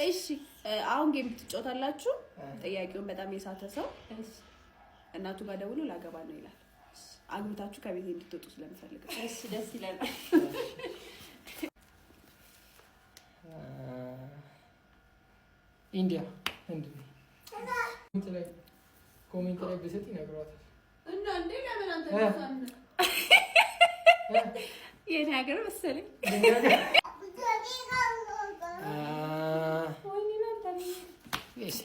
እሺ አሁን ጌም ትጫወታላችሁ። ጥያቄውን በጣም የሳተ ሰው እናቱ ጋር ደውሎ ላገባ ነው ይላል። አግብታችሁ ከቤት እንድትወጡ ስለምፈልግ። እሺ ደስ ይላል። ኢንዲያ እንዴ ኮሜንት ላይ በሰጥ ይነግሯታል። እና እንዴ ለምን አንተ ተሳነ የኔ ሀገር መሰለኝ Yes.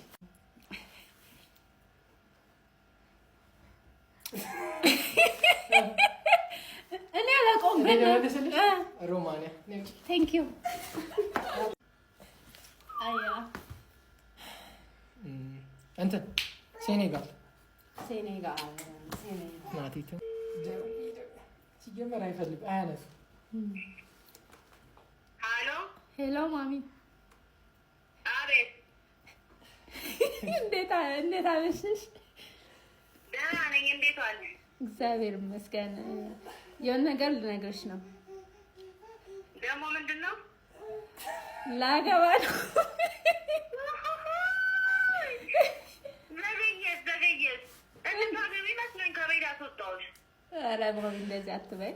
እኔ አላውቀውም ግን ሮማንያ ቴንክ ዩ አያ እንትን ሴኔጋል ናቲቱ ሲጀመር አይፈልግ አያነሱ ሄሎ ማሚ እንዴት አመሸሽ? ደህና ነኝ። እንዴት ዋልሽ? እግዚአብሔር ይመስገን። የሆነ ነገር ልነግርሽ ነው። ደግሞ ምንድን ነው? ላገባ ነው። ዘገየት እንድታገቢ መስሎኝ ከቤት አስወጣሁሽ። ኧረ ማሚ እንደዚህ አትበይ።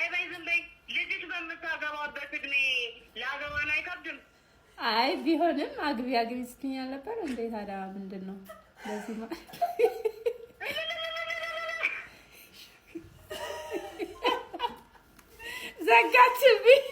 በይ ዝም በይ። ልጅሽ በምታገባበት እድሜ ላገባ ነው አይከብድም? አይ ቢሆንም አግቢ ስትይኝ አልነበር እንዴ? ታዲያ ምንድን ነው ለዚህ ዘጋችብኝ።